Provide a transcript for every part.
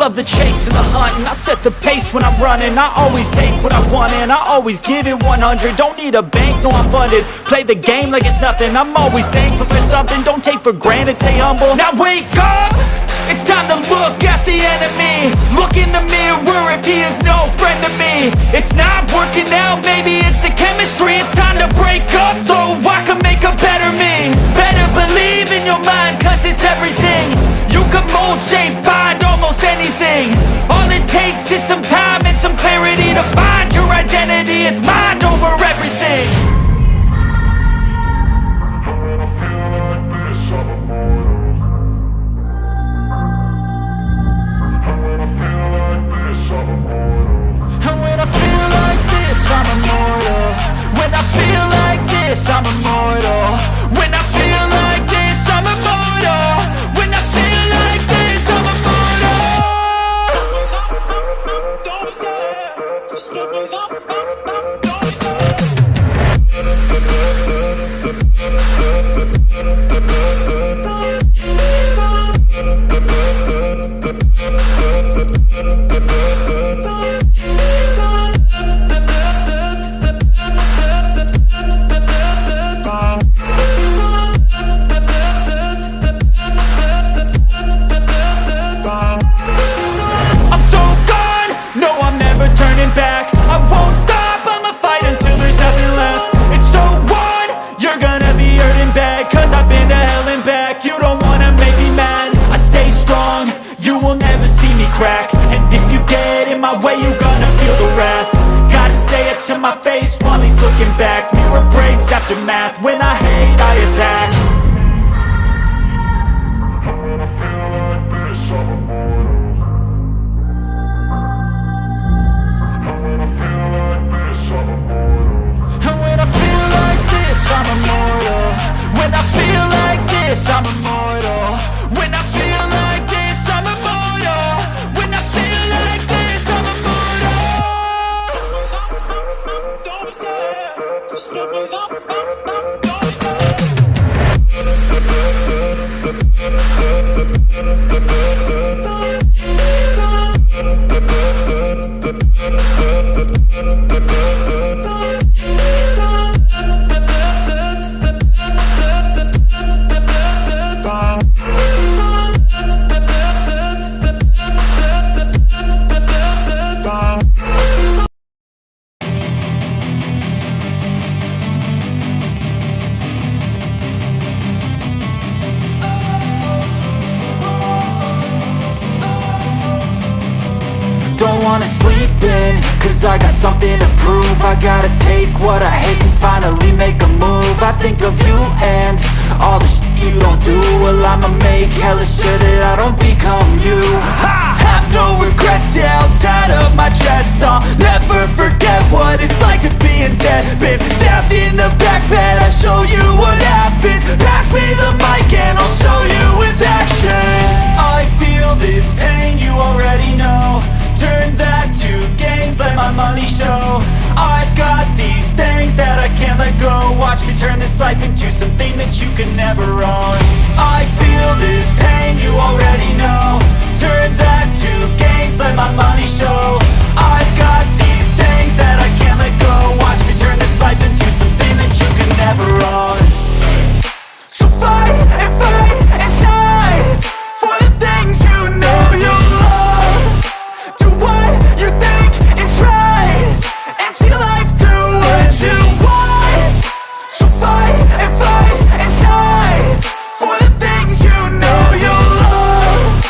love the chase and the hunt, and I set the pace when I'm running. I always take what I want and I always give it 100. Don't need a bank, no I'm funded. Play the game like it's nothing. I'm always thankful for something. Don't take for granted, stay humble. Now wake up! It's time to look at the enemy. Look in the mirror if he is no friend to me. It's not working out, maybe it's the chemistry. It's time to break up so I can make a better me. Better believe in your mind, cause it's everything. You can mold, shape, find almost anything. All it takes is some time and some clarity to find your identity. It's mind over everything. I'm immortal. When I feel like this, I'm immortal. When I feel like this, I'm immortal. When I feel like this, I'm immortal. Don't be scared. Just give me up. Don't be scared. Crack. And if you get in my way, you gonna feel the wrath. Gotta say it to my face while he's looking back. Mirror breaks after math. When I hate, I attack. When I feel like this, I'm immortal. When I feel like this, I'm immortal. When I feel like this, I'm immortal. When I feel like this, I'm immortal. When I feel like this, I'm immortal. When I feel like this, I'm immortal. Don't be scared. Just give me up. Don't be scared. Don't wanna sleep in, cause I got something to prove. I gotta take what I hate and finally make a move. I think of you and all the shit you don't do. Well, I'ma make hella sure that I don't become you. I have no regrets, yeah, I'll tie up my chest. I'll never forget what it's like to be in debt. Been stabbed in the back bed, I'll show you what happens. Pass me the mic and I'll show you with action. I feel this pain, you already know. Turn that to gains, let my money show. I've got these things that I can't let go. Watch me turn this life into something that you can never own. I feel this pain, you already know. Turn that to gains, let my money show. I've got these things that I can't let go. Watch me turn this life into something that you can never own. So fight and die for the things you know you love. Do what you think is right and see life do what you want. So fight and die for the things you know you love.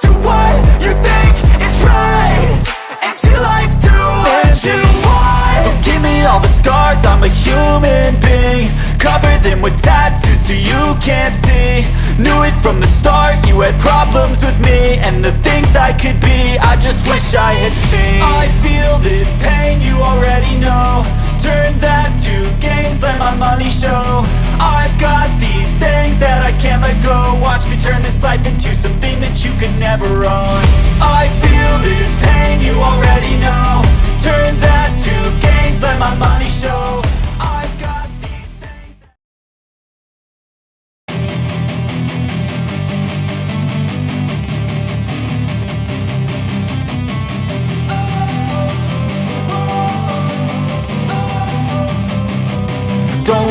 Do what you think is right and see life do what you want. So give me all the scars, I'm a human being. Cover them with tattoos so you can't see. Knew it from the start, you had problems with me and the things I could be, I just wish I had seen. I feel this pain, you already know. Turn that to gains, let my money show. I've got these things that I can't let go. Watch me turn this life into something that you could never own. I feel this pain, you already know. Turn that to gains, let my money show. I've got these things.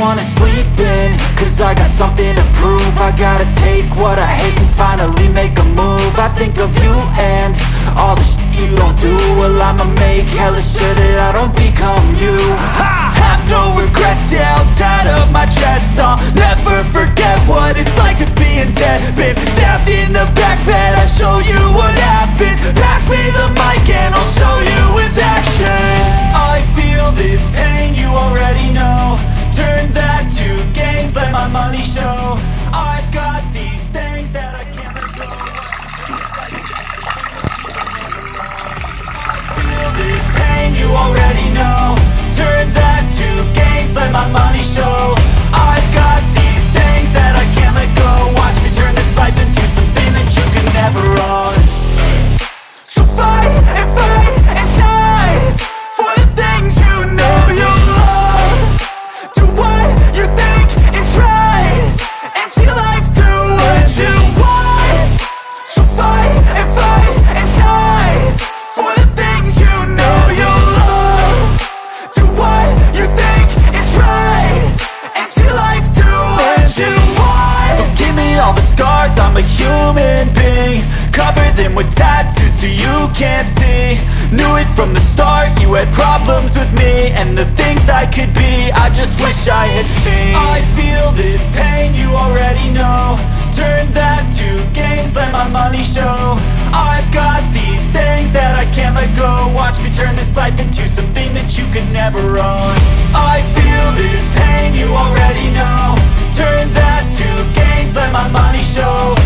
wanna sleep in, cause I got something to prove. I gotta take what I hate and finally make a move. I think of you and all the shit you don't do. Well, I'ma make hella sure that I don't become you. I have no regrets, yeah, held tight up my chest. I'll never forget what it's like to be in debt. Been stabbed in the back bed, I'll show you what happens. Pass me the mic and I'll show you with action. I feel this pain, you already know. Turn that to gains, let my money show. I've got these things that I can't let go. Feel this pain, you already know. Turn that to gains, let my money show. I've got these things that I can't let go. Watch me turn this life into something that you can never own. So fight and die for the things you know you love. Do what you think is right and see life do what you want. So fight and die for the things you know you love. Do what you think is right and see life do what you want. So give me all the scars, I'm a human being. Cover them with tattoos so you can't see. Knew it from the start, you had problems with me and the things I could be, I just wish I had seen. I feel this pain, you already know. Turn that to gains, let my money show. I've got these things that I can't let go. Watch me turn this life into something that you could never own. I feel this pain, you already know. Turn that to gains, let my money show.